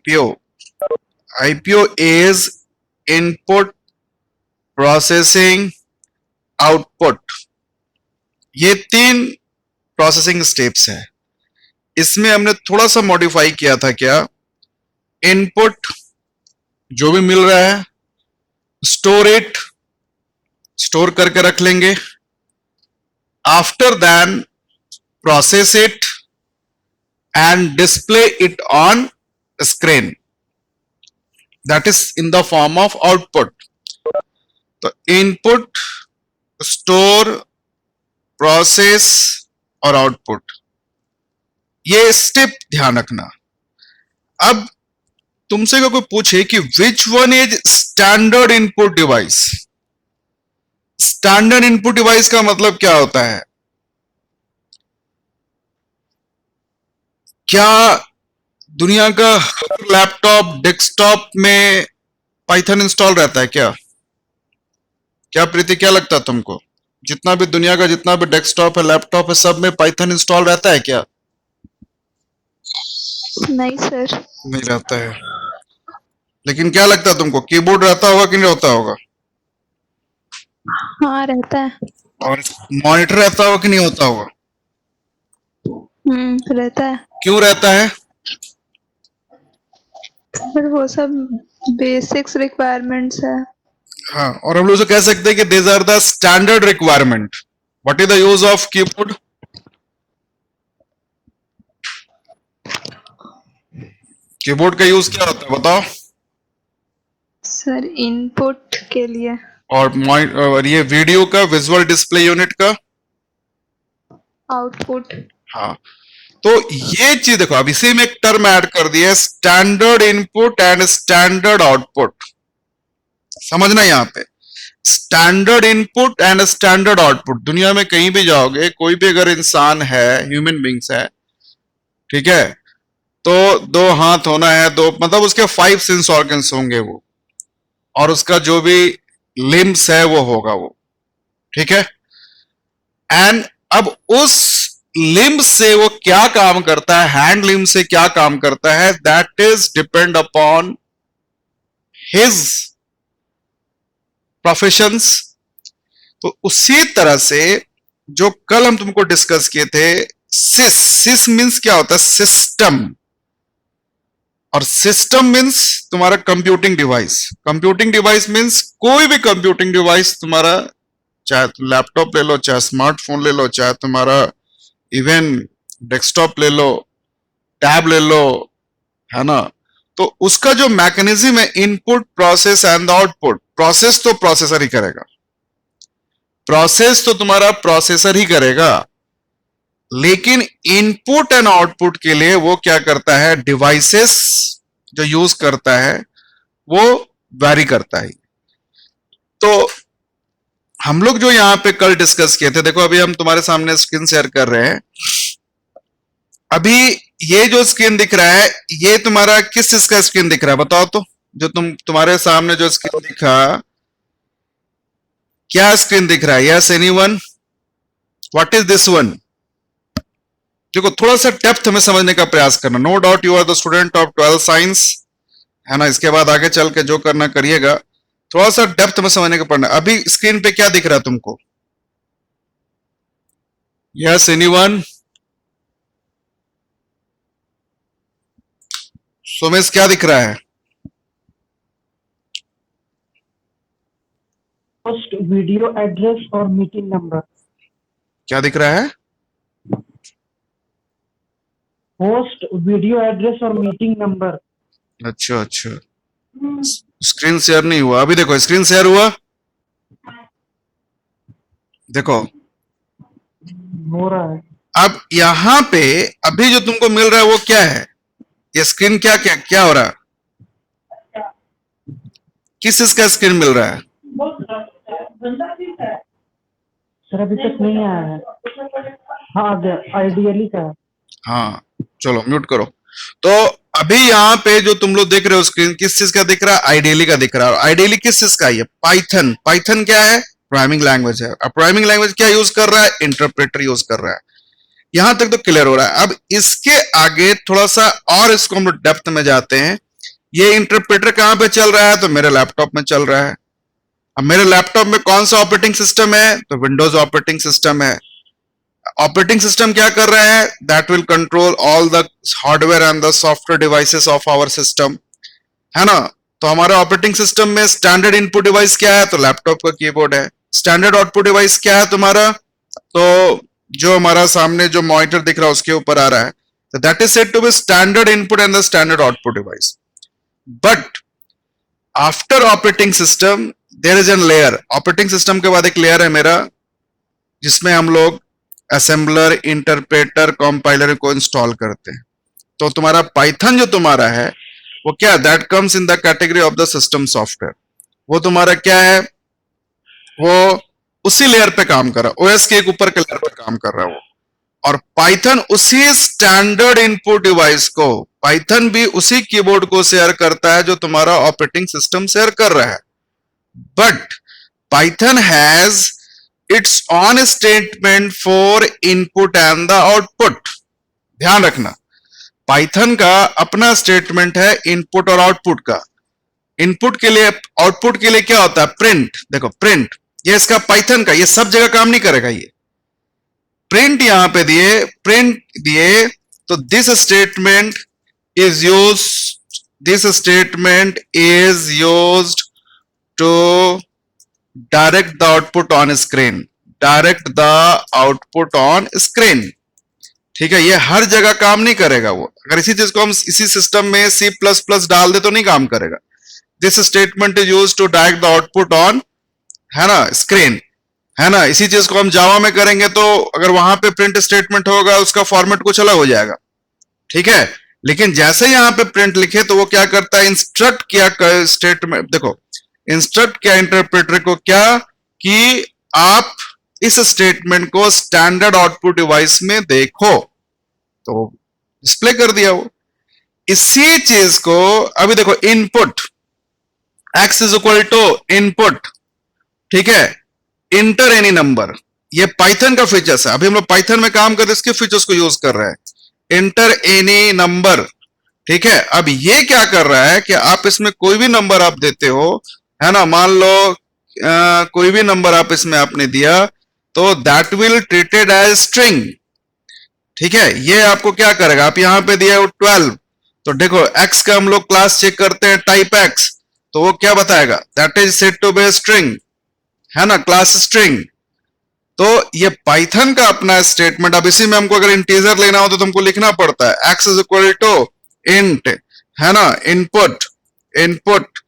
IPO is input processing output, ये 3 processing steps है। इसमें हमने थोड़ा सा मॉडिफाई किया था। क्या? इनपुट जो भी मिल रहा है स्टोर करके रख लेंगे। After then process it and display it on screen, that is in the form of output. तो इनपुट, स्टोर, प्रोसेस और आउटपुट, ये स्टेप ध्यान रखना। अब तुमसे अगर कोई पूछे कि which one is standard input device, standard input device का मतलब क्या होता है? क्या दुनिया का लैपटॉप, डेस्कटॉप में पाइथन इंस्टॉल रहता है क्या? क्या प्रीति, क्या लगता है तुमको? जितना भी दुनिया का जितना भी डेस्कटॉप है, लैपटॉप है, सब में पाइथन इंस्टॉल रहता है क्या? नहीं सर, नहीं रहता है। लेकिन क्या लगता है तुमको, कीबोर्ड रहता होगा कि नहीं रहता होगा? हाँ रहता है। और मॉनिटर रहता होगा कि नहीं होता होगा? रहता है। क्यों रहता है? सर वो सब बेसिक्स रिक्वायरमेंट्स है। हाँ, और हम लोग से कह सकते हैं कि these are the standard requirement. What is the use of keyboard? Keyboard का यूज क्या होता है बताओ? सर इनपुट के लिए। और ये वीडियो का, विजुअल डिस्प्ले यूनिट का? आउटपुट। हाँ, तो ये चीज देखो, अब इसी में एक टर्म ऐड कर दिया, standard input and standard output. समझना यहां पे, standard input and standard output. दुनिया में कहीं भी जाओगे, कोई भी अगर इंसान है, ह्यूमन बींग्स है, ठीक है, तो 2 हाथ होना है, 2 मतलब उसके 5 सेंस ऑर्गन्स होंगे वो, और उसका जो भी लिम्स है वो होगा वो, ठीक है। एंड अब उस लिम्ब से वो क्या काम करता है, हैंड लिम्ब से क्या काम करता है, that is depend upon his professions. तो उसी तरह से जो कल हम तुमको डिस्कस किए थे, सिस मीन्स क्या होता है, सिस्टम, और सिस्टम मीन्स तुम्हारा computing device. Computing device means कोई भी कंप्यूटिंग डिवाइस तुम्हारा, चाहे लैपटॉप ले लो, चाहे स्मार्टफोन ले लो, चाहे तुम्हारा इवन डेस्कटॉप ले लो, टैब ले लो, है ना। तो उसका जो मैकेनिज्म है, input, process and output. Process तो प्रोसेसर ही करेगा, प्रोसेस तो तुम्हारा प्रोसेसर ही करेगा, लेकिन इनपुट एंड आउटपुट के लिए वो क्या करता है, डिवाइसेस जो यूज करता है वो वैरी करता है। तो हम लोग जो यहां पे कल डिस्कस किए थे, देखो अभी हम तुम्हारे सामने स्क्रीन शेयर कर रहे हैं। अभी ये जो स्क्रीन दिख रहा है, ये तुम्हारा किस चीज का स्क्रीन दिख रहा है बताओ तो? जो तुम्हारे सामने जो स्क्रीन दिखा, क्या स्क्रीन दिख रहा है? Yes anyone? What is this one? देखो थोड़ा सा डेप्थ में समझने का प्रयास करना। No doubt you are the student of 12th science, है ना। इसके बाद आगे चल के जो करना करिएगा, थोड़ा सा डेप्थ में समझने का पड़ना। अभी स्क्रीन पे क्या दिख रहा है तुमको? Yes anyone? सोमेश क्या दिख रहा है? होस्ट वीडियो एड्रेस और मीटिंग नंबर। क्या दिख रहा है? होस्ट वीडियो एड्रेस और मीटिंग नंबर। अच्छा अच्छा, स्क्रीन शेयर नहीं हुआ। अभी देखो स्क्रीन शेयर हुआ, देखो हो रहा है। अब यहां पे अभी जो तुमको मिल रहा है वो क्या है? ये स्क्रीन क्या क्या क्या हो रहा है? किस चीज का स्क्रीन मिल रहा है? सर अभी तक नहीं आया है। हाँ आइडियली का है। हाँ चलो म्यूट करो। तो अभी यहाँ पे जो तुम लोग देख रहे हो स्क्रीन, किस चीज का दिख रहा है? आइडियली का दिख रहा है। आइडियली किस चीज का है? पाइथन। पाइथन क्या है? प्रोग्रामिंग लैंग्वेज है। अब प्रोग्रामिंग लैंग्वेज क्या यूज कर रहा है? इंटरप्रेटर यूज कर रहा है। यहां तक तो क्लियर हो रहा है। अब इसके आगे थोड़ा सा और इसको हम लोग डेप्थ में जाते हैं ये इंटरप्रेटर कहां पे चल रहा है? तो मेरे लैपटॉप में चल रहा है। अब मेरे लैपटॉप में कौन सा ऑपरेटिंग सिस्टम है? तो विंडोज ऑपरेटिंग सिस्टम है। ऑपरेटिंग सिस्टम क्या कर रहा है? That will control all the hardware and the software devices of our system, है ना। तो हमारे ऑपरेटिंग सिस्टम में स्टैंडर्ड इनपुट डिवाइस क्या है? तो लैपटॉप का कीबोर्ड है। स्टैंडर्ड आउटपुट डिवाइस क्या है तुम्हारा? तो जो हमारा सामने जो मॉनिटर दिख रहा है उसके ऊपर आ रहा है, तो that is said to be standard input and the standard output device. But after operating system there is an layer. Operating system के बाद एक लेयर है मेरा, जिसमें हम लोग असेंबलर, इंटरप्रेटर, कंपाइलर को इंस्टॉल करते हैं। तो तुम्हारा पाइथन जो तुम्हारा है वो क्या? That comes in the category of the system software. वो तुम्हारा क्या है? वो उसी लेयर पे काम कर रहा है, ओएस के एक ऊपर के लेयर पे काम कर रहा है वो। और पाइथन उसी स्टैंडर्ड इनपुट डिवाइस को, पाइथन भी उसी कीबोर्ड को शेयर करता है जो तुम्हारा ऑपरेटिंग सिस्टम शेयर कर रहा है। But Python has its on statement for input and the output. ध्यान रखना, पाइथन का अपना स्टेटमेंट है इनपुट और आउटपुट का। इनपुट के लिए, आउटपुट के लिए क्या होता है? प्रिंट। देखो प्रिंट, ये इसका पाइथन का, ये सब जगह काम नहीं करेगा। ये प्रिंट यहां पे दिए, प्रिंट दिए, तो this statement is use, this statement is used to direct the output on screen, direct the output on screen. ठीक है, ये हर जगह काम नहीं करेगा वो। अगर इसी चीज को हम इसी सिस्टम में C++ डाल दे तो नहीं काम करेगा। This statement is used to direct the output on, है ना, स्क्रीन, है ना। इसी चीज को हम जावा में करेंगे तो अगर वहां पे प्रिंट स्टेटमेंट होगा उसका फॉर्मेट कुछ अलग हो जाएगा। ठीक है, लेकिन जैसे यहां पे प्रिंट लिखे तो वो क्या करता है? इंस्ट्रक्ट किया स्टेटमेंट, देखो इंस्ट्रक्ट किया इंटरप्रेटर को क्या, कि आप इस स्टेटमेंट को स्टैंडर्ड आउटपुट डिवाइस में देखो, तो डिस्प्ले कर दिया वो। इसी चीज को अभी देखो, input x is equal to input, ठीक है, इंटर एनी नंबर, ये पाइथन का फीचर्स है। अभी हम लोग पाइथन में काम कर रहे हैं, इसके फीचर्स को यूज कर रहे हैं, इंटर एनी नंबर। ठीक है, अब ये क्या कर रहा है कि आप इसमें कोई भी नंबर आप देते हो, है ना, मान लो कोई भी नंबर आप इसमें आपने दिया, तो that will treated as string. ठीक है, ये आपको क्या करेगा? आप यहां पे दिया 12, तो देखो x का हम लोग क्लास चेक करते हैं, टाइप x, तो वो क्या बताएगा? That is set to be string, है ना, क्लास स्ट्रिंग। तो ये पाइथन का अपना स्टेटमेंट। अब इसी में हमको अगर इंटीजर लेना हो तो तुमको लिखना पड़ता है x is equal to int, है ना, इनपुट, इनपुट।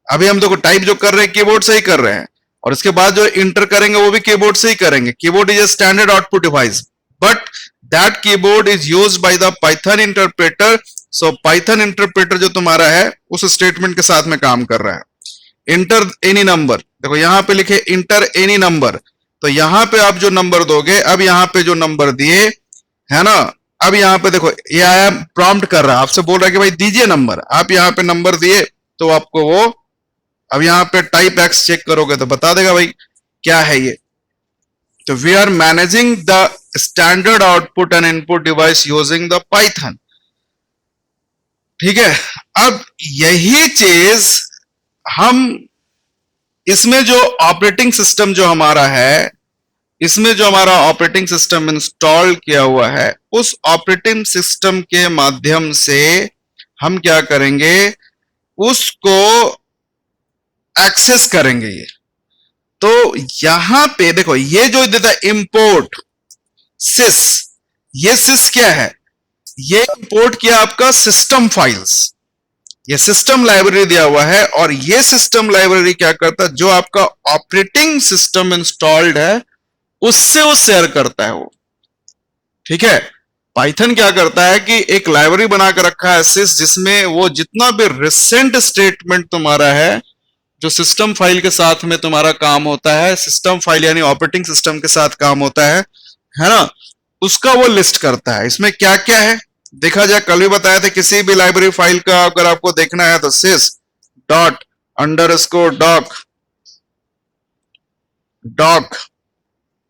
अभी हम देखो टाइप जो कर रहे हैं कीबोर्ड से ही कर रहे हैं, और इसके बाद जो इंटर करेंगे वो भी कीबोर्ड से ही करेंगे। Keyboard is a standard output device, but that keyboard is used by the Python interpreter. So Python interpreter जो तुम्हारा है उस स्टेटमेंट के साथ में काम कर रहा है। इंटर एनी नंबर, देखो यहां पे लिखे इंटर एनी नंबर, तो यहां पे आप जो नंबर दोगे, अब यहां पे जो नंबर दिए, है ना, अब यहां पे देखो ये आया, प्रॉम्प्ट कर रहा है, आपसे बोल रहा है कि भाई दीजिए नंबर। आप यहां पे नंबर दिए तो आपको वो, अब यहां पे टाइप एक्स चेक करोगे तो बता देगा भाई क्या है ये। तो we are managing the standard output and input device using the Python. ठीक है, अब यही चीज हम इसमें जो ऑपरेटिंग सिस्टम जो हमारा है, इसमें जो हमारा ऑपरेटिंग सिस्टम इंस्टॉल किया हुआ है, उस ऑपरेटिंग सिस्टम के माध्यम से हम क्या करेंगे? उसको एक्सेस करेंगे ये। तो यहां पे देखो ये जो देता है इंपोर्ट सिस, ये सिस क्या है? ये इंपोर्ट किया आपका सिस्टम फाइल्स, ये सिस्टम लाइब्रेरी दिया हुआ है, और ये सिस्टम लाइब्रेरी क्या करता है? जो आपका ऑपरेटिंग सिस्टम इंस्टॉल्ड है उससे वो शेयर करता है वो। ठीक है, पाइथन क्या करता है कि एक लाइब्रेरी बना कर रखा है सिस, जिसमें वो जितना भी रिसेंट स्टेटमेंट तुम्हारा है, जो सिस्टम फाइल के साथ में तुम्हारा काम होता है, सिस्टम फाइल यानी ऑपरेटिंग सिस्टम के साथ काम होता है ना, उसका वो लिस्ट करता है। इसमें क्या क्या है देखा जाए, कल भी बताया था, किसी भी लाइब्रेरी फाइल का अगर आपको देखना है तो सिस डॉट अंडरस्कोर डॉक, डॉक,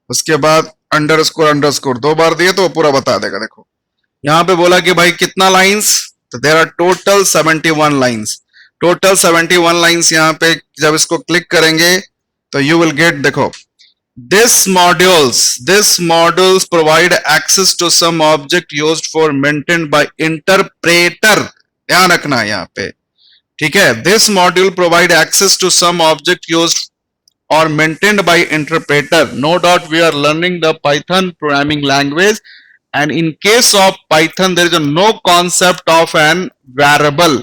उसके बाद अंडरस्कोर अंडरस्कोर 2 बार दिए तो वो पूरा बता देगा। देखो यहां पे बोला कि भाई कितना लाइंस, तो there are total 71 lines. Total 71 lines यहाँ पे जब इसको क्लिक करेंगे तो यू विल गेट, देखो, this modules provide access to some object used for maintained by interpreter, ध्यान रखना है यहाँ पे, ठीक है। this module provide access to some object used or maintained by interpreter. No doubt we are learning the Python programming language, and in case of Python there is a no concept of an variable.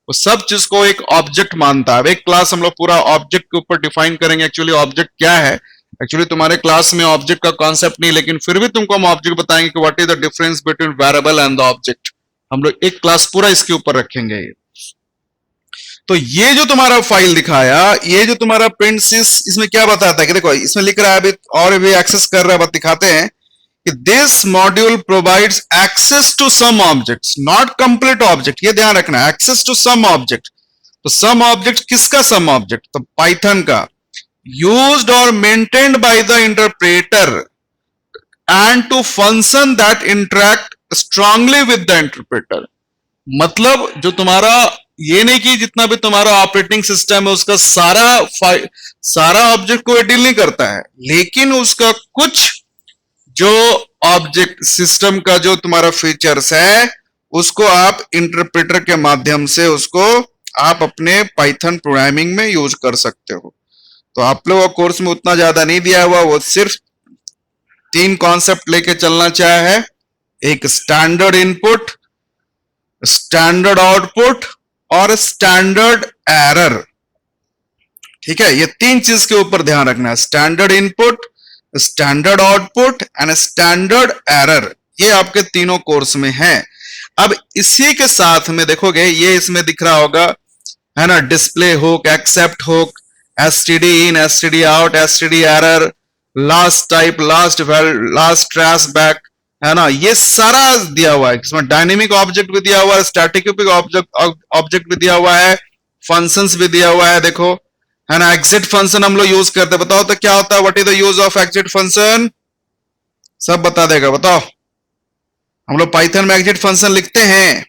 वो सब चीज को एक object मानता है। एक class हम लोग पूरा ऑब्जेक्ट के ऊपर डिफाइन करेंगे एक्चुअली ऑब्जेक्ट क्या है। एक्चुअली तुम्हारे क्लास में ऑब्जेक्ट का कॉन्सेप्ट नहीं, लेकिन फिर भी तुमको हम ऑब्जेक्ट बताएंगे कि what is the difference between variable and the object. हम लोग एक क्लास पूरा इसके ऊपर रखेंगे। तो ये जो तुम्हारा फाइल दिखाया, ये जो तुम्हारा प्रिंट सिस, इसमें क्या बताता है कि देखो इसमें लिख रहा है, अभी और भी एक्सेस कर रहा है, बस दिखाते हैं कि this module provides access to some objects, not complete object, ये ध्यान रखना है, एक्सेस टू सम ऑब्जेक्ट। तो सम ऑब्जेक्ट किसका सम ऑब्जेक्ट? तो पाइथन का। यूज्ड और maintained by the interpreter and to function that interact strongly with the interpreter. मतलब जो तुम्हारा, ये नहीं कि जितना भी तुम्हारा ऑपरेटिंग सिस्टम है उसका सारा ऑब्जेक्ट को डील नहीं करता है, लेकिन उसका कुछ जो ऑब्जेक्ट सिस्टम का जो तुम्हारा फीचर्स है उसको आप इंटरप्रेटर के माध्यम से उसको आप अपने पाइथन प्रोग्रामिंग में यूज कर सकते हो। तो आप लोगों को कोर्स में उतना ज्यादा नहीं दिया हुआ, वो सिर्फ 3 कॉन्सेप्ट लेके चलना चाहे है, एक स्टैंडर्ड इनपुट, स्टैंडर्ड आउटपुट और स्टैंडर्ड एरर। ठीक है, ये 3 चीज के ऊपर ध्यान रखना है, standard input, standard output and standard error. ये आपके तीनों कोर्स में है। अब इसी के साथ में देखोगे, ये इसमें दिख रहा होगा, है ना, display hook, except hook, STD in, STD out, STD error, last type, last traceback, है ना, ये सारा दिया हुआ है। इसमें डायनेमिक ऑब्जेक्ट भी दिया हुआ है, स्टैटिक ऑब्जेक्ट भी दिया हुआ है, फंक्शंस भी दिया हुआ है, देखो, है ना। एग्जिट फंक्शन हम लोग यूज करते हैं, बताओ तो क्या होता है, what is the use of exit function? सब बता देगा, बताओ। हम लोग पाइथन में एग्जिट फंक्शन लिखते हैं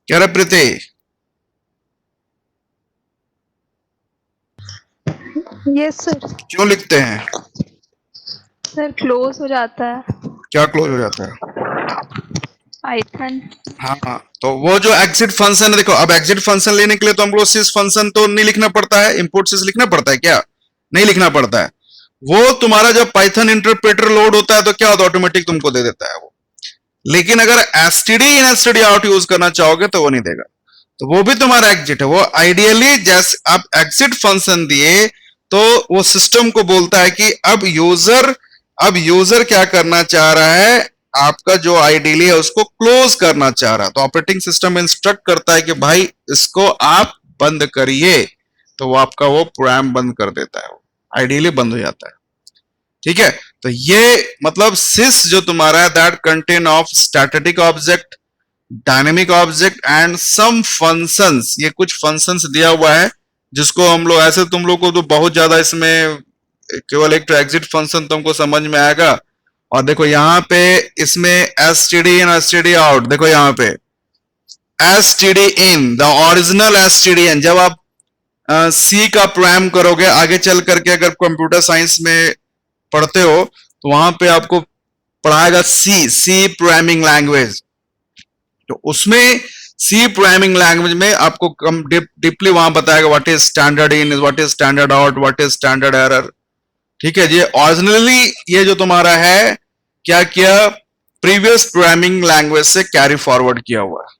क्या रे प्रीति? Yes sir. क्यों लिखते हैं? सर क्लोज हो जाता है क्या क्लोज हो जाता है? पाइथन। हाँ, तो वो जो एग्जिट फंक्शन है, देखो, अब एग्जिट फंक्शन लेने के लिए तो हम लोग सिस फंक्शन तो नहीं लिखना पड़ता है, इंपोर्ट सिस लिखना पड़ता है क्या? नहीं लिखना पड़ता है। वो तुम्हारा जब पाइथन इंटरप्रेटर लोड होता है तो क्या होता है, ऑटोमेटिक तुमको दे देता है वो। लेकिन अगर STD in STD out use करना चाहोगे तो वो नहीं देगा, तो वो भी तुम्हारा एग्जिट है। वो आइडियली जैसे आप एग्जिट फंक्शन दिए तो वो सिस्टम को बोलता है कि अब यूजर क्या करना चाह रहा है, आपका जो आइडियली है उसको क्लोज करना चाह रहा है, तो ऑपरेटिंग सिस्टम इंस्ट्रक्ट करता है कि भाई इसको आप बंद करिए, तो वो आपका वो प्रोग्राम बंद कर देता है, आइडियली बंद हो जाता है। ठीक है, तो ये मतलब सिस जो तुम्हारा है, that contain of static object, dynamic object and some functions. ये कुछ फंक्शंस दिया हुआ है जिसको हम लोग, ऐसे तुम लोग को तो बहुत ज्यादा इसमें केवल एक एग्जिट फंक्शन तुमको समझ में आएगा। और देखो यहाँ पे इसमें एसटीडी इन, एसटीडी आउट, देखो यहाँ पे STD in, the original STD in. जब आप सी का प्रोग्राम करोगे आगे चल करके, अगर कंप्यूटर साइंस में पढ़ते हो तो वहां पे आपको पढ़ाएगा सी प्रोग्रामिंग लैंग्वेज। तो उसमें सी प्रोग्रामिंग लैंग्वेज में आपको कम डीपली वहां बताएगा what is standard in, what is standard out, what is standard error. ठीक है, ये ओरिजिनली ये जो तुम्हारा है क्या किया, प्रीवियस प्रोग्रामिंग लैंग्वेज से कैरी फॉरवर्ड किया हुआ है।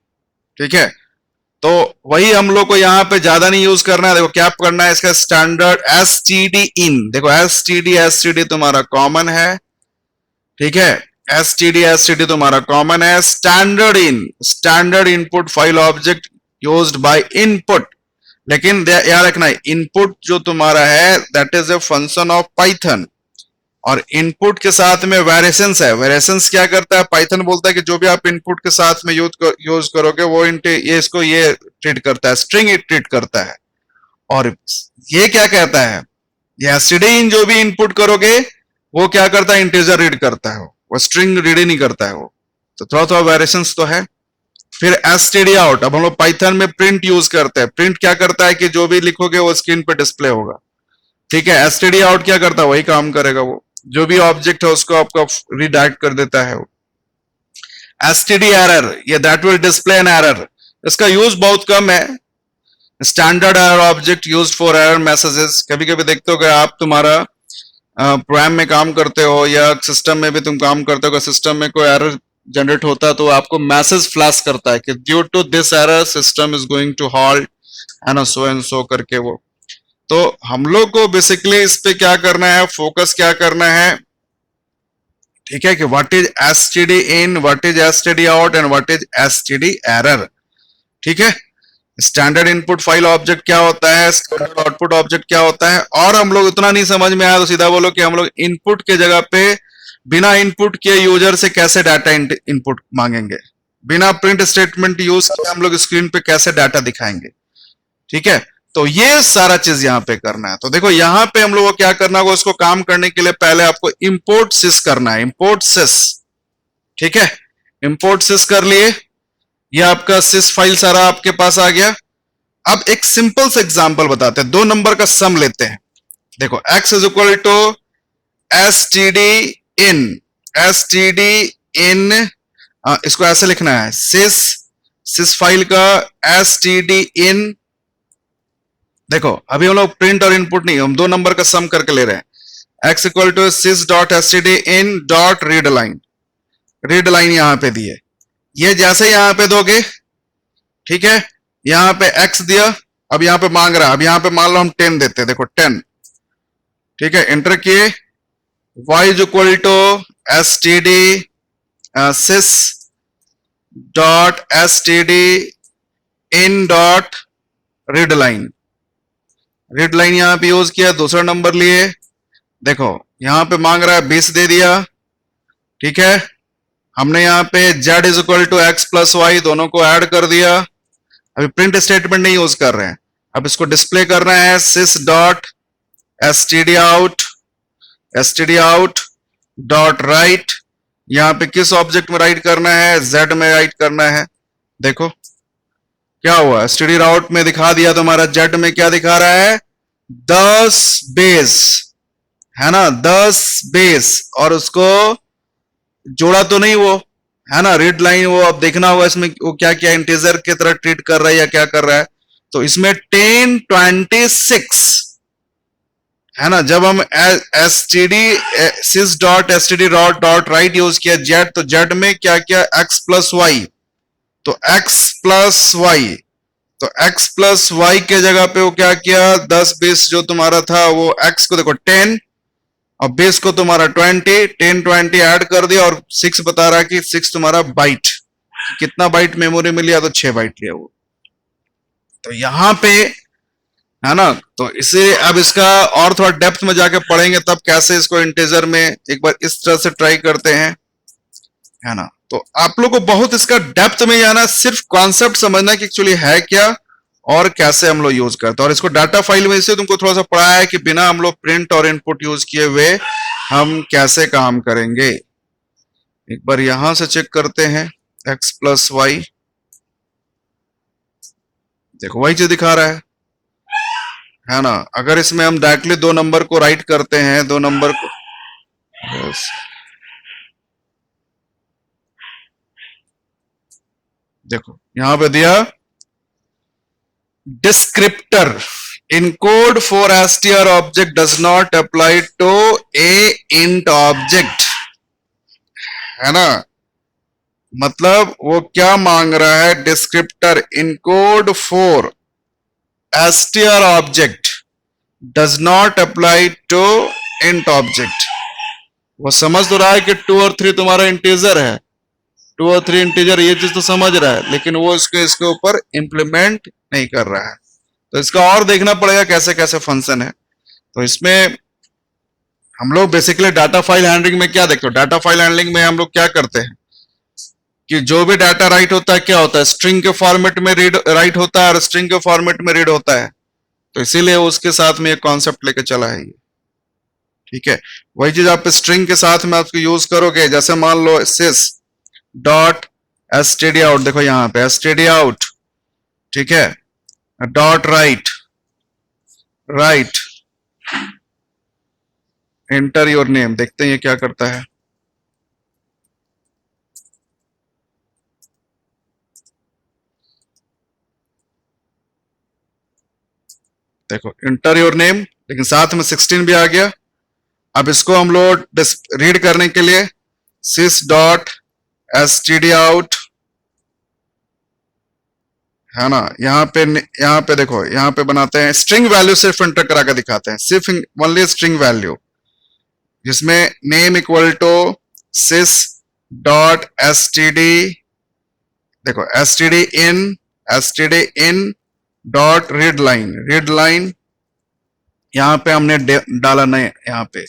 ठीक है, तो वही हम लोग को यहाँ पे ज्यादा नहीं यूज करना है। देखो क्या करना है, इसका स्टैंडर्ड एसटीडी इन, देखो एसटीडी तुम्हारा कॉमन है। ठीक है, एसटीडी तुम्हारा कॉमन है। Standard in, standard input file object used by input, लेकिन याद रखना इनपुट जो तुम्हारा है that is a function of Python, और इनपुट के साथ में वेरिएशंस है। वेरिएशंस क्या करता है, पाइथन बोलता है कि जो भी आप इनपुट के साथ में यूज करोगे वो ये इसको ये ट्रीट करता है, स्ट्रिंग ट्रीट करता है। और ये क्या कहता है, ये एसटीडी इन जो भी इनपुट करोगे वो क्या करता है, इंटीजर रीड करता है, वो स्ट्रिंग रीड ही नहीं करता है वो। तो थोड़ा थोड़ा वेरिएशंस तो है। फिर std out, अब हम लोग पाइथन में प्रिंट यूज करते हैं। प्रिंट क्या करता है कि जो भी लिखोगे वो स्क्रीन पे डिस्प्ले होगा, ठीक है। std out क्या करता है, वही काम करेगा, वो जो भी ऑब्जेक्ट है उसको आपका रिडायरेक्ट कर देता है वो। std error, ये that will display an error, इसका यूज बहुत कम है। Standard error object used for error messages, कभी कभी देखते हो कि आप तुम्हारा प्रोग्राम में काम करते हो या सिस्टम में भी तुम काम करते हो, सिस्टम में कोई एरर जनरेट होता है तो आपको मैसेज फ्लैश करता है कि due to this error system is going to halt and so करके वो। तो हम लोग को बेसिकली इस पे क्या करना है, फोकस क्या करना है, ठीक है, कि what is std in, what is std out and what is std error, ठीक है। स्टैंडर्ड इनपुट फाइल ऑब्जेक्ट क्या होता है, स्टैंडर्ड आउटपुट ऑब्जेक्ट क्या होता है। और हम लोग इतना नहीं समझ में आया तो सीधा बोलो कि हम लोग इनपुट के जगह पे बिना इनपुट किए यूजर से कैसे डाटा इनपुट मांगेंगे, बिना प्रिंट स्टेटमेंट यूज किए हम लोग स्क्रीन पे कैसे डाटा दिखाएंगे, ठीक है। तो ये सारा चीज यहाँ पे करना है। तो देखो यहाँ पे हम लोग को क्या करना होगा, उसको काम करने के लिए पहले आपको इंपोर्ट सिस करना है, इंपोर्ट सिस, ठीक है। इंपोर्ट सिस कर लिए, ये आपका सिस फाइल सारा आपके पास आ गया। अब एक सिंपल सा एग्जांपल बताते हैं, 2 नंबर का सम लेते हैं। देखो x is equal to std in, इसको ऐसे लिखना है, सिस फाइल का std in। देखो अभी हम लोग प्रिंट और इनपुट नहीं, हम 2 नंबर का सम करके ले रहे हैं। x equal to sys dot std in dot read line, read line यहां पे दी है, ये जैसे यहां पे दोगे, ठीक है, यहां पे x दिया, अब यहां पे मांग रहा है, अब यहां पे मान लो हम 10 देते हैं, देखो 10, ठीक है, एंटर किए, y is equal to std sys dot std in dot read line, read line यहां पे यूज किया, दूसरा नंबर लिए, देखो यहां पे मांग रहा है 20 दे दिया, ठीक है। हमने यहाँ पे z is equal to x plus y दोनों को ऐड कर दिया। अभी प्रिंट स्टेटमेंट नहीं यूज कर रहे हैं, अब इसको डिस्प्ले करना है, sys dot std out dot right, यहाँ पे किस ऑब्जेक्ट में राइट करना है, z में राइट करना है। देखो क्या हुआ, std out में दिखा दिया तुम्हारा, z में क्या दिखा रहा है, 10 बेस, है ना, 10 बेस, और उसको जोड़ा तो नहीं वो, है ना, रीड लाइन वो अब देखना होगा इसमें वो क्या क्या इंटीजर की तरह ट्रीट कर रहा है या क्या कर रहा है। तो इसमें 1026 है ना, जब हम std sys dot std dot right use किया z, तो z में क्या क्या x प्लस वाई, तो x प्लस वाई, तो x प्लस वाई के जगह पे वो क्या किया, 10 बेस जो तुम्हारा था वो x को देखो 10 और बेस को तुम्हारा 20, 10 20 ऐड कर दिया, और 6 बता रहा कि 6 तुम्हारा बाइट, कितना बाइट मेमोरी में लिया, तो 6 बाइट लिया वो। तो यहां पे है ना, तो इसे अब इसका और थोड़ा डेप्थ में जाके पढ़ेंगे तब कैसे इसको इंटीजर में एक बार इस तरह से ट्राई करते हैं, है ना। तो आप लोग को बहुत इसका डेप्थ में जाना, सिर्फ कॉन्सेप्ट समझना कि एक्चुअली है क्या और कैसे हम लोग यूज करते हैं। और इसको डाटा फाइल में से तुमको थोड़ा सा पढ़ाया है कि बिना हम लोग प्रिंट और इनपुट यूज किए हुए हम कैसे काम करेंगे। एक बार यहां से चेक करते हैं, x प्लस वाई, देखो वही चीज दिखा रहा है ना। अगर इसमें हम डायरेक्टली 2 नंबर को राइट करते हैं, 2 नंबर को, बस देखो यहां पे दिया descriptor encode for str object does not apply to a int object, है ना, मतलब वो क्या मांग रहा है, descriptor encode for str object does not apply to int object। वो समझ तो रहा है कि 2 और 3 तुम्हारा इंटीजर है, 2 और 3 इंटीजर, ये चीज तो समझ रहा है, लेकिन वो इसके ऊपर इंप्लीमेंट नहीं कर रहा है। तो इसका और देखना पड़ेगा कैसे कैसे फंक्शन है। तो इसमें हम लोग बेसिकली डाटा फाइल हैंडलिंग में क्या देखते हो, डाटा फाइल हैंडलिंग में हम लोग क्या करते हैं कि जो भी डाटा राइट होता है क्या होता है, स्ट्रिंग के फॉर्मेट में रीड राइट होता है और स्ट्रिंग के फॉर्मेट में रीड होता है। तो इसीलिए उसके साथ में एक कॉन्सेप्ट लेके चला है ये, ठीक है। वही चीज आप स्ट्रिंग के साथ में आपको यूज करोगे, जैसे मान लो sys डॉट std out, देखो यहाँ पे std out, ठीक है, dot right, right, enter your name, देखते हैं ये क्या करता है। देखो एंटर योर नेम, लेकिन साथ में 16 भी आ गया। अब इसको हम लोग रीड करने के लिए sys डॉट std out, है ना, यहाँ पे देखो, यहाँ पे बनाते हैं स्ट्रिंग वैल्यू, सिर्फ एंटर करा के दिखाते हैं, सिर्फ ओनली स्ट्रिंग वैल्यू, जिसमें name equal to sys dot std, देखो std in dot read line, यहाँ पे हमने डाला नहीं यहाँ पे,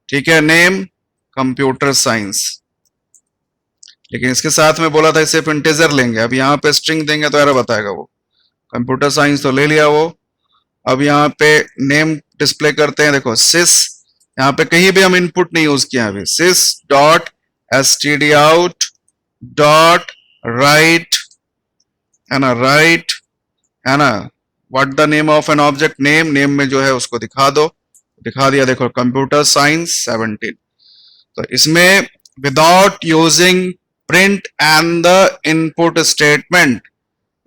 ठीक है, नेम कंप्यूटर साइंस, लेकिन इसके साथ में बोला था सिर्फ इंटीजर लेंगे। अब यहाँ पे स्ट्रिंग देंगे तो एरर बताएगा वो, कंप्यूटर साइंस तो ले लिया वो। अब यहाँ पे नेम डिस्प्ले करते हैं, देखो sys, यहाँ पे कहीं भी हम इनपुट नहीं यूज किया अभी, sys dot std out dot right, है ना, राइट, है ना, what the name of an object, name में जो है उसको दिखा दो, दिखा दिया, देखो कंप्यूटर साइंस 17। तो इसमें without using print and the input statement,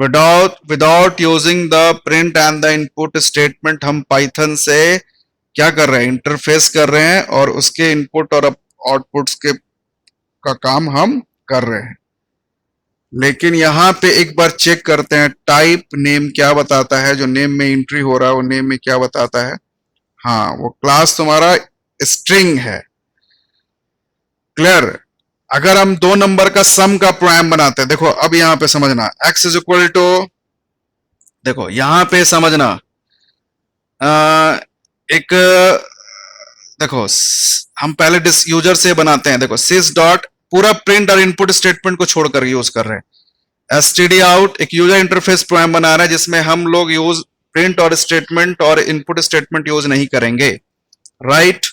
without using the print and the input statement, हम पाइथन से क्या कर रहे हैं, इंटरफेस कर रहे हैं, और उसके इनपुट और आउटपुट्स के का काम हम कर रहे हैं। लेकिन यहाँ पे एक बार चेक करते हैं, टाइप नेम क्या बताता है, जो नेम में एंट्री हो रहा है वो नेम में क्या बताता है, हाँ, वो क्लास तुम्हारा स्ट्रिंग है। क्लियर? अगर हम 2 नंबर का सम का प्रोग्राम बनाते हैं, देखो अब यहां पे समझना, x इज इक्वल टू, देखो यहां पे समझना, एक, देखो हम पहले यूजर से बनाते हैं, देखो sys डॉट, पूरा प्रिंट और इनपुट स्टेटमेंट को छोड़कर यूज कर रहे हैं, std out एक यूजर इंटरफेस प्रोग्राम बना रहा है जिसमें हम लोग यूज प्रिंट और स्टेटमेंट और इनपुट स्टेटमेंट यूज नहीं करेंगे, राइट।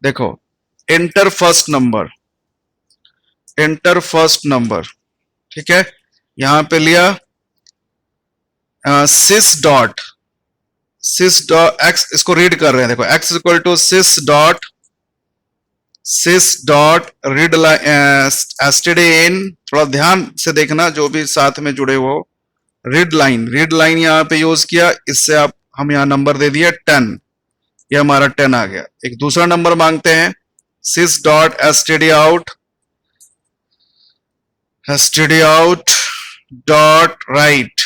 देखो एंटर फर्स्ट नंबर, ठीक है, यहां पे लिया sys डॉट x, इसको रीड कर रहे हैं, देखो x equal to sys dot read std in, थोड़ा ध्यान से देखना जो भी साथ में जुड़े हो, रीड लाइन यहां पे यूज किया, इससे आप हम यहां नंबर दे दिया 10, ये हमारा 10 आ गया। एक दूसरा नंबर मांगते हैं, sys dot std out dot right,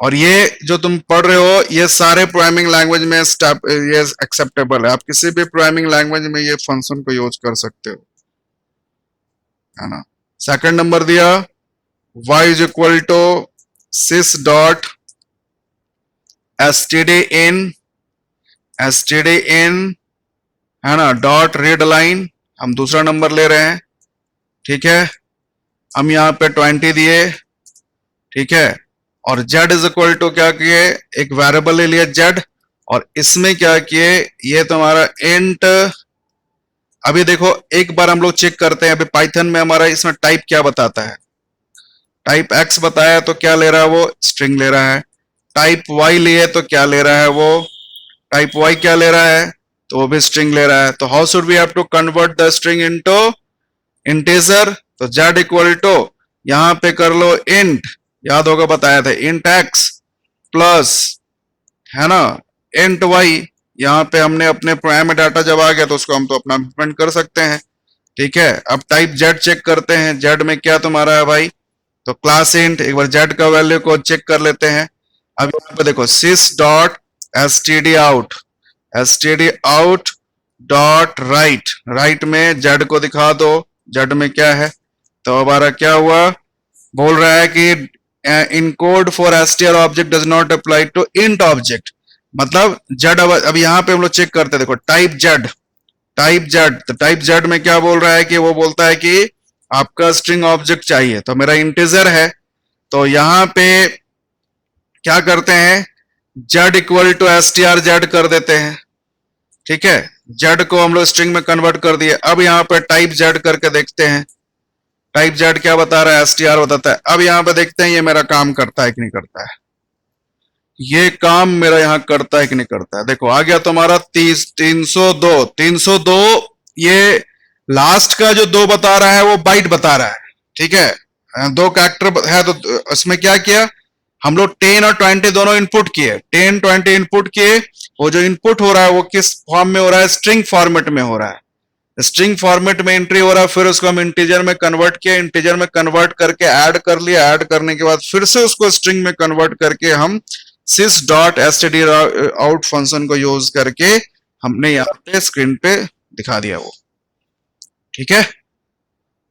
और ये जो तुम पढ़ रहे हो ये सारे प्रोग्रामिंग लैंग्वेज में ये एक्सेप्टेबल है, आप किसी भी प्रोग्रामिंग लैंग्वेज में ये फंक्शन को यूज कर सकते हो, है ना। सेकंड नंबर दिया y is equal to sys dot std in, है ना, डॉट रीड लाइन, हम दूसरा नंबर ले रहे हैं, ठीक है, हम यहाँ पे 20 दिए, ठीक है, और z इज इक्वल टू क्या किए, एक वेरिएबल ले लिया z, और इसमें क्या किए, ये तुम्हारा इंट, अभी देखो एक बार हम लोग चेक करते हैं, अभी पाइथन में हमारा इसमें टाइप क्या बताता है, टाइप x बताया तो क्या ले रहा है वो, स्ट्रिंग ले रहा है, टाइप y लिए तो क्या ले रहा है वो, टाइप y क्या ले रहा है, तो वो भी स्ट्रिंग ले रहा है। तो how should we have to convert the string into integer, तो z इक्वल टू यहां पे कर लो इंट, याद होगा बताया था, इंट x प्लस, है ना, इंट y, यहाँ पे हमने अपने प्रोग्राम में डाटा जब आ गया तो उसको हम तो अपना इम्प्लीमेंट कर सकते हैं, ठीक है। अब टाइप z चेक करते हैं, z में क्या तुम्हारा है भाई, तो क्लास इंट, एक बार z का वैल्यू को चेक कर लेते हैं। अब यहाँ पे देखो sys dot std out dot right, right में z को दिखा दो, z में क्या है, तो हमारा क्या हुआ, बोल रहा है कि in code for str object does not apply to int object, मतलब z, अब यहाँ पे हम लोग चेक करते हैं, देखो टाइप z, तो टाइप z में क्या बोल रहा है कि वो बोलता है कि आपका स्ट्रिंग ऑब्जेक्ट चाहिए, तो मेरा इंटीजर है, तो यहाँ पे क्या करते हैं, z equal to str z कर देते हैं, ठीक है, z को हम लोग स्ट्रिंग में कन्वर्ट कर दिए। अब यहाँ पे टाइप z करके देखते हैं, टाइप जेड क्या बता रहा है, str बताता है। अब यहां पे देखते हैं ये मेरा काम करता है कि नहीं करता है, ये काम मेरा यहां करता है कि नहीं करता है। देखो आ गया तुम्हारा 302 ये लास्ट का जो 2 बता रहा है वो बाइट बता रहा है, ठीक है। 2 कैरेक्टर है तो इसमें क्या किया हम लोग 10 और 20 दोनों इनपुट किए, 10 20 इनपुट किए। वो जो इनपुट हो रहा है वो किस फॉर्म में हो रहा है, स्ट्रिंग फॉर्मेट में हो रहा है। स्ट्रिंग फॉर्मेट में एंट्री हो रहा है, फिर उसको हम इंटीजर में कन्वर्ट किया, इंटीजर में कन्वर्ट करके ऐड कर लिया, ऐड करने के बाद फिर से उसको स्ट्रिंग में कन्वर्ट करके हम sys dot std out function को यूज करके हमने यहाँ पे स्क्रीन पे दिखा दिया वो, ठीक है।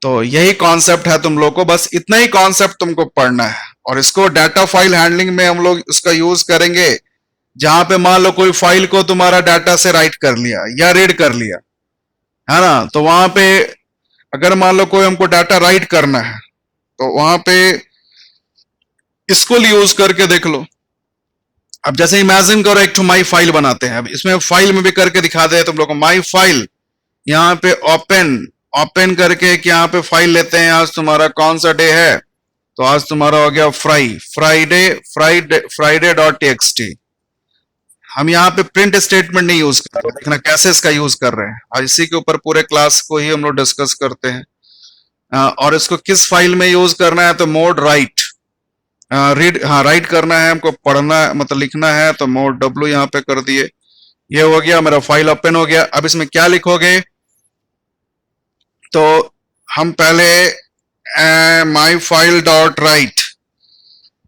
तो यही कॉन्सेप्ट है तुम लोग को, बस इतना ही कॉन्सेप्ट तुमको पढ़ना है। और इसको डाटा फाइल हैंडलिंग में हम लोग उसका यूज करेंगे, जहां पे मान लो कोई फाइल को तुम्हारा डाटा से राइट कर लिया या रीड कर लिया, है ना, तो वहां पे अगर मान लो कोई हमको डाटा राइट करना है तो वहां पे इसको यूज करके देख लो। अब जैसे इमेजिन करो एक माई फाइल बनाते हैं, अब इसमें फाइल में भी करके दिखा दे तुम लोग को। माई फाइल यहाँ पे ओपन करके एक यहाँ पे फाइल लेते हैं। आज तुम्हारा कौन सा डे है, तो आज तुम्हारा हो गया फ्राइडे डॉट टीएक्सटी। हम यहाँ पे प्रिंट स्टेटमेंट नहीं यूज कर रहे, देखना कैसे इसका यूज कर रहे हैं। आज इसी के ऊपर पूरे क्लास को ही हम लोग डिस्कस करते हैं। और इसको किस फाइल में यूज करना है, तो मोड राइट रीड, हाँ राइट करना है हमको, पढ़ना मतलब लिखना है, तो मोड W यहाँ पे कर दिए। ये हो गया मेरा फाइल ओपन हो गया। अब इसमें क्या लिखोगे, तो हम पहले माई फाइल डॉट राइट,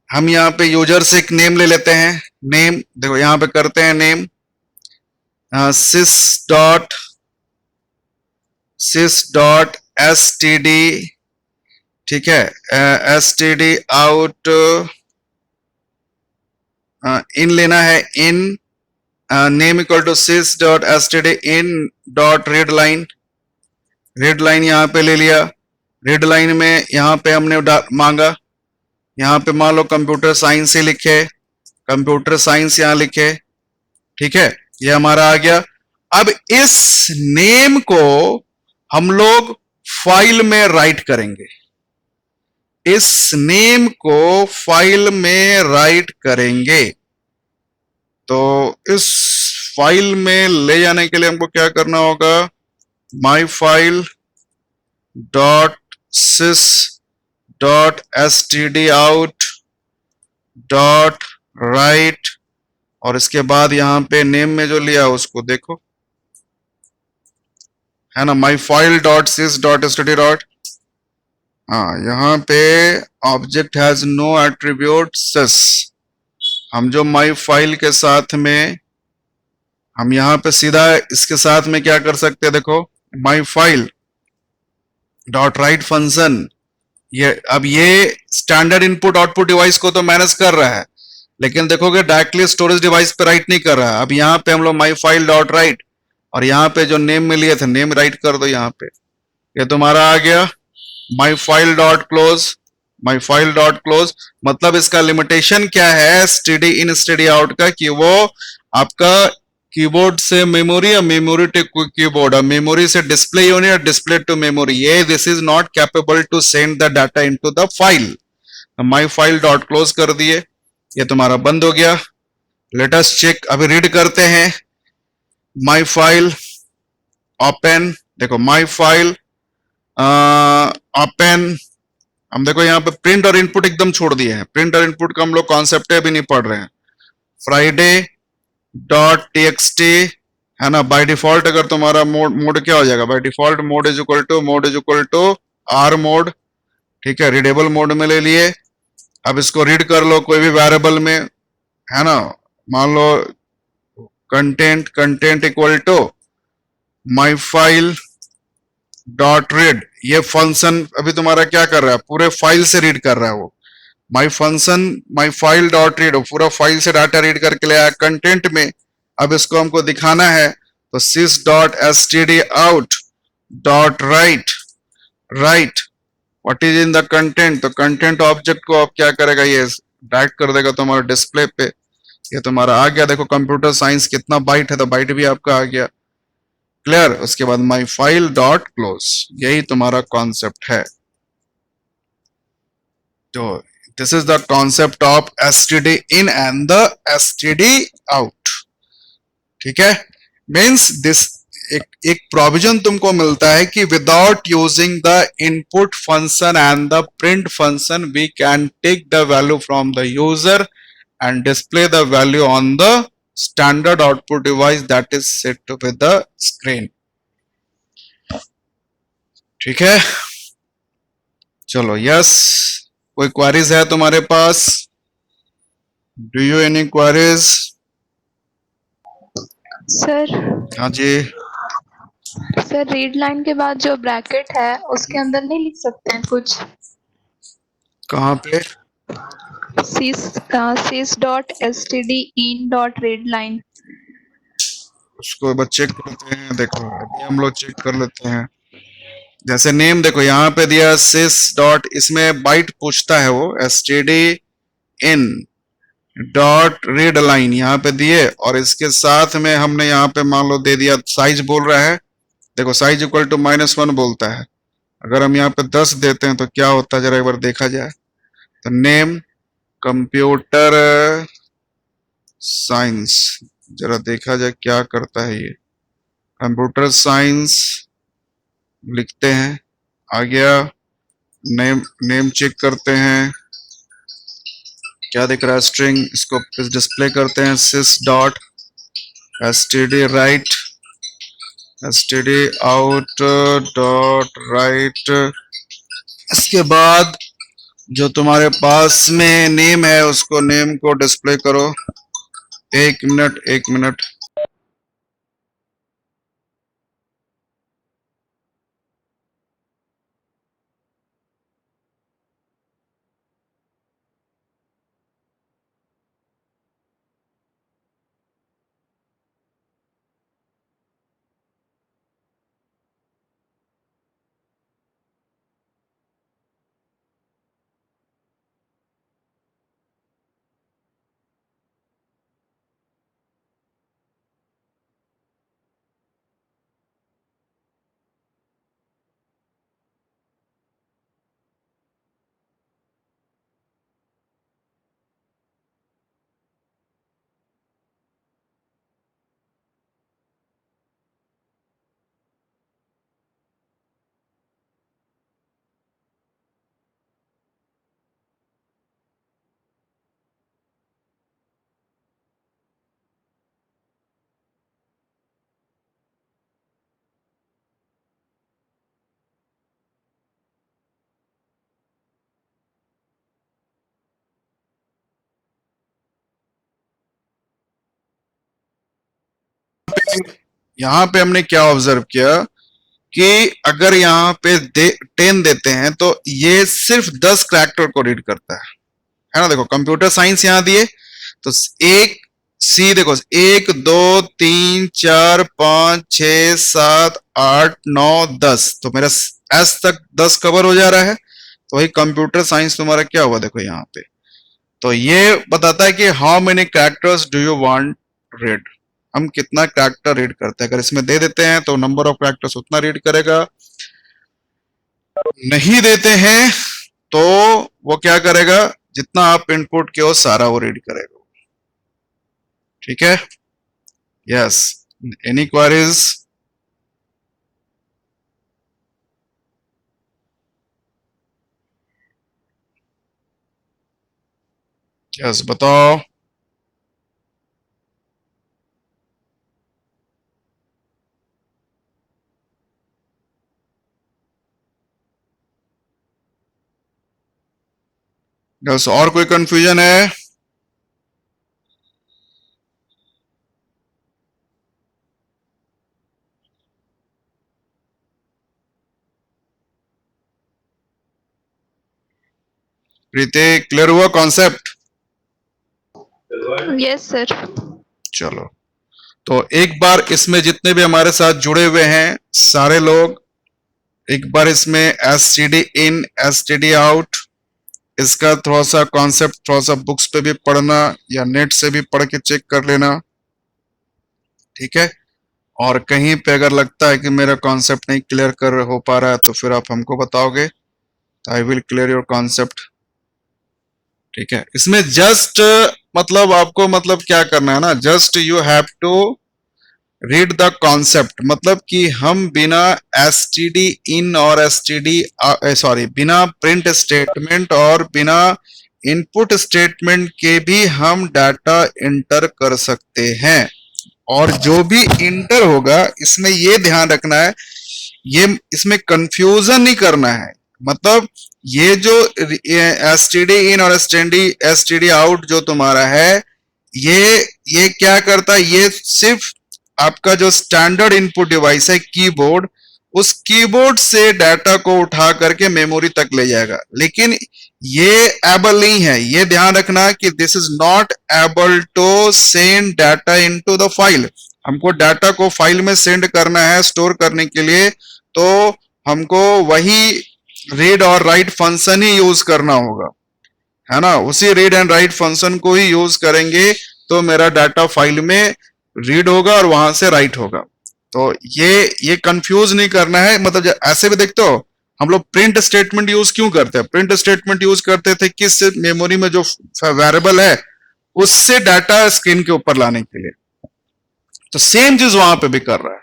हम यहाँ पे यूजर से एक नेम ले लेते हैं। नेम देखो यहाँ पे करते हैं नेम sys डॉट std, ठीक है, std आउट इन लेना है, in name equal to sys dot std in dot read line, read line यहाँ पे ले लिया। रीड लाइन में यहाँ पे हमने मांगा, यहाँ पे मान लो कंप्यूटर साइंस से लिखे, कंप्यूटर साइंस यहाँ लिखे, ठीक है, ये हमारा आ गया। अब इस नेम को हम लोग फाइल में राइट करेंगे, इस नेम को फाइल में राइट करेंगे। तो इस फाइल में ले जाने के लिए हमको क्या करना होगा, माई file dot sys dot std out dot right, और इसके बाद यहां पे नेम में जो लिया उसको देखो, है ना, my file dot sys dot std डॉट, हाँ यहाँ पे object has no attribute sys। हम जो माई फाइल के साथ में हम यहाँ पे सीधा इसके साथ में क्या कर सकते हैं, देखो माई फाइल डॉट राइट फंक्शन, ये अब ये स्टैंडर्ड इनपुट आउटपुट डिवाइस को तो मैनेज कर रहा है, लेकिन देखोगे डायरेक्टली स्टोरेज डिवाइस पे राइट नहीं कर रहा है। अब यहाँ पे हम लोग माई फाइल डॉट राइट, और यहाँ पे जो नेम में लिए थे नेम राइट कर दो यहाँ पे, ये तुम्हारा आ गया माई फाइल डॉट क्लोज। माई फाइल डॉट क्लोज मतलब इसका लिमिटेशन क्या है std इन std आउट का, कि वो आपका कीबोर्ड से मेमोरी या मेमोरी टू कीबोर्ड, मेमोरी से डिस्प्ले यूनिट या डिस्प्ले टू मेमोरी, ये this is not capable to send the data into the file. My file dot close कर दिए, ये तुम्हारा बंद हो गया। लेट अस चेक, अभी रीड करते हैं। माई फाइल ओपन, देखो माई फाइल ओपन, हम देखो यहाँ पे प्रिंट और इनपुट एकदम छोड़ दिए हैं, प्रिंट और इनपुट का हम लोग कॉन्सेप्ट अभी नहीं पढ़ रहे हैं। फ्राइडे डॉट टीएक्सटी, है ना, बाय डिफॉल्ट अगर तुम्हारा मोड क्या हो जाएगा, by default mode is equal to r mode, ठीक है, रीडेबल मोड में ले लिए। अब इसको रीड कर लो कोई भी वेरिएबल में, है ना, मान लो content equal to my file dot read, ये फंक्शन अभी तुम्हारा क्या कर रहा है, पूरे फाइल से रीड कर रहा है वो। माई function my file dot read पूरा फाइल से डाटा रीड करके ले आया कंटेंट में। अब इसको हमको दिखाना है, तो sys dot std out dot right, right what is in the content, तो कंटेंट ऑब्जेक्ट को अब क्या करेगा, ये डायरेक्ट कर देगा तुम्हारा डिस्प्ले पे। ये तुम्हारा आ गया, देखो कंप्यूटर साइंस कितना बाइट है, तो बाइट भी आपका आ गया, क्लियर। उसके बाद माई फाइल डॉट क्लोज, यही तुम्हारा कॉन्सेप्ट है। तो this is the concept of STD in and the STD out. ठीक है, मीन्स दिस एक प्रोविजन तुमको मिलता है कि without using the input function and the print function we can take the value from the user and display the value on the standard output device that is set with the screen. ठीक है, चलो yes, कोई queries है तुम्हारे पास? Do you any queries? Sir हाँ जी, sir read line के बाद जो ब्रैकेट है उसके अंदर नहीं लिख सकते हैं कुछ? कहाँ पे? sys dot std in dot read line. उसको बस चेक करते हैं. देखो अभी हम लोग चेक कर लेते हैं. जैसे नेम देखो यहाँ पे दिया sys डॉट, इसमें बाइट पूछता है वो std in dot read line यहाँ पे दिए, और इसके साथ में हमने यहाँ पे मान लो दे दिया साइज बोल रहा है. देखो साइज इक्वल टू -1 बोलता है. अगर हम यहाँ पे 10 देते हैं तो क्या होता है जरा एक बार देखा जाए. तो नेम कंप्यूटर साइंस, जरा देखा जाए क्या करता है ये. कंप्यूटर साइंस लिखते हैं, आ गया. नेम नेम चेक करते हैं क्या दिख रहा है, स्ट्रिंग. इसको डिस्प्ले करते हैं sys dot std right std out dot right. इसके बाद जो तुम्हारे पास में नेम है उसको नेम को डिस्प्ले करो. एक मिनट. यहाँ पे हमने क्या ऑब्जर्व किया कि अगर यहाँ पे 10 देते हैं तो ये सिर्फ 10 कैरेक्टर को रीड करता है ना. देखो कंप्यूटर साइंस यहाँ दिए तो एक सी देखो 1 2 3 4 5 6 7 8 9 10, तो मेरा एस तक 10 कवर हो जा रहा है. तो वही कंप्यूटर साइंस तुम्हारा क्या हुआ देखो यहाँ पे. तो ये बताता है कि how many characters do you want read, हम कितना कैरेक्टर रीड करते हैं. अगर इसमें दे देते हैं तो नंबर ऑफ कैरेक्टर्स उतना रीड करेगा, नहीं देते हैं तो वो क्या करेगा, जितना आप इनपुट किए हो सारा वो रीड करेगा. ठीक है, यस. Any queries? यस बताओ. यस, और कोई कंफ्यूजन है? प्रीति क्लियर हुआ कॉन्सेप्ट? Yes sir. चलो, तो एक बार इसमें जितने भी हमारे साथ जुड़े हुए हैं सारे लोग एक बार इसमें एसटीडी इन एसटीडी आउट इसका थोड़ा सा कॉन्सेप्ट थोड़ा सा बुक्स पे भी पढ़ना या नेट से भी पढ़ के चेक कर लेना. ठीक है, और कहीं पे अगर लगता है कि मेरा कॉन्सेप्ट नहीं क्लियर कर हो पा रहा है तो फिर आप हमको बताओगे, तो I will clear your concept. ठीक है, इसमें जस्ट मतलब आपको मतलब क्या करना है ना, just you have to read the concept, मतलब कि हम बिना एसटीडी इन और एसटीडी सॉरी बिना प्रिंट स्टेटमेंट और बिना इनपुट स्टेटमेंट के भी हम डाटा इंटर कर सकते हैं। और जो भी इंटर होगा इसमें ये ध्यान रखना है, ये इसमें कंफ्यूजन नहीं करना है। मतलब ये जो एसटीडी इन और एसटीडी आउट जो तुम्हारा है, ये क्या करता है, ये सिर्फ आपका जो स्टैंडर्ड इनपुट डिवाइस है कीबोर्ड, उस कीबोर्ड से डाटा को उठा करके मेमोरी तक ले जाएगा। लेकिन ये एबल नहीं है, ये ध्यान रखना कि this is not able to send data into the file. हमको डाटा को फाइल में सेंड करना है स्टोर करने के लिए, तो हमको वही रीड और राइट फंक्शन ही यूज करना होगा, है ना। उसी रीड एंड राइट फंक्शन को ही यूज करेंगे तो मेरा डाटा फाइल में रीड होगा और वहां से राइट होगा। तो ये कंफ्यूज नहीं करना है। मतलब ऐसे भी देखते हो हम लोग प्रिंट स्टेटमेंट यूज क्यों करते हैं? प्रिंट स्टेटमेंट यूज करते थे किस मेमोरी में जो वेरिएबल है उससे डाटा स्क्रीन के ऊपर लाने के लिए। तो सेम चीज वहां पे भी कर रहा है।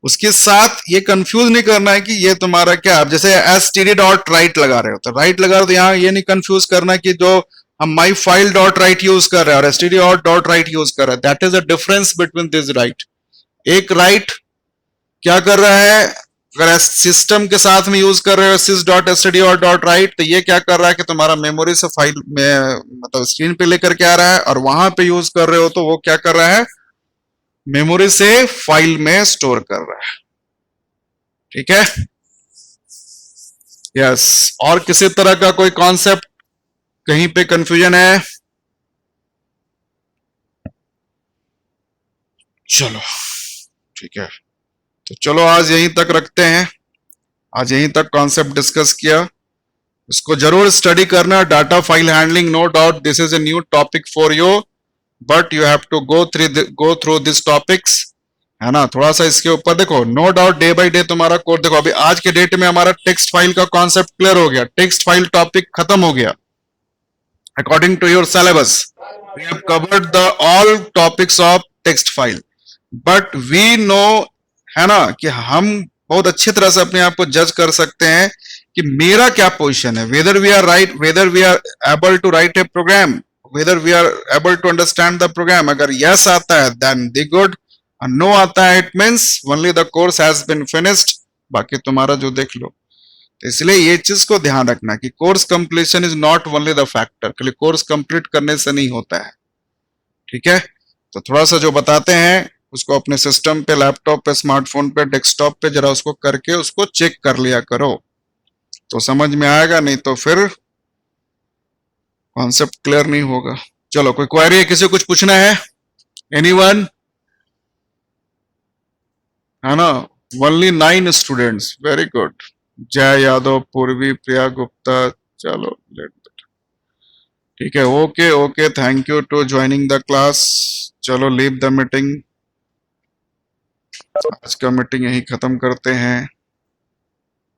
उसके साथ ये कंफ्यूज नहीं करना है कि ये तुम्हारा क्या, आप जैसे std डॉट राइट लगा रहे हो तो राइट लगा रहे हो, तो यहाँ ये नहीं कंफ्यूज करना कि जो हम माई फाइल डॉट राइट यूज कर रहे हैं और std डॉट राइट यूज कर रहे हैं, that is a difference between this right. एक राइट क्या कर रहा है, अगर सिस्टम के साथ में यूज कर रहे हो sys dot std dot right, तो ये क्या कर रहा है कि तुम्हारा मेमोरी से फाइल में मतलब स्क्रीन पे लेकर के आ रहा है, और वहां पे यूज कर रहे हो तो वो क्या कर रहा है, मेमोरी से फाइल में स्टोर कर रहा है। ठीक है, यस। और किसी तरह का कोई कॉन्सेप्ट कहीं पे कंफ्यूजन है? चलो ठीक है, तो चलो आज यहीं तक रखते हैं। आज यहीं तक कॉन्सेप्ट डिस्कस किया, इसको जरूर स्टडी करना। Data file handling, no doubt this is a new topic for you, but you have to go through this topics, है ना। थोड़ा सा इसके ऊपर देखो, no doubt day by day तुम्हारा कोड देखो। अभी आज के डेट में हमारा टेक्स्ट फाइल का कॉन्सेप्ट क्लियर हो गया, टेक्स्ट फाइल टॉपिक खत्म हो गया। According to your syllabus we have covered the all topics of text file, but we know, है ना, कि हम बहुत अच्छी तरह से अपने आप को जज कर सकते हैं कि मेरा क्या पोजीशन है, whether we are right, whether we are able to write a program, whether we are able to understand the program। अगर yes आता है then the good, और no आता है it means only the course has been finished, बाकी तुम्हारा जो देख लो। तो इसलिए ये चीज को ध्यान रखना कि course completion is not only the factor, खाली कोर्स कंप्लीट करने से नहीं होता है। ठीक है, तो थोड़ा सा जो बताते हैं उसको अपने सिस्टम पे, लैपटॉप पे, स्मार्टफोन पे, डेस्कटॉप पे जरा उसको करके उसको चेक कर लिया करो, तो समझ में आएगा, नहीं तो फिर कॉन्सेप्ट क्लियर नहीं होगा। चलो, कोई क्वेरी है, किसी कुछ पूछना है? एनीवन? है ना, ओनली 9 स्टूडेंट्स, वेरी गुड। जय यादव, पूर्वी, प्रिया गुप्ता, चलो ठीक है, okay okay, thank you to joining the class. चलो लीव द मीटिंग, आज का मीटिंग यही खत्म करते हैं।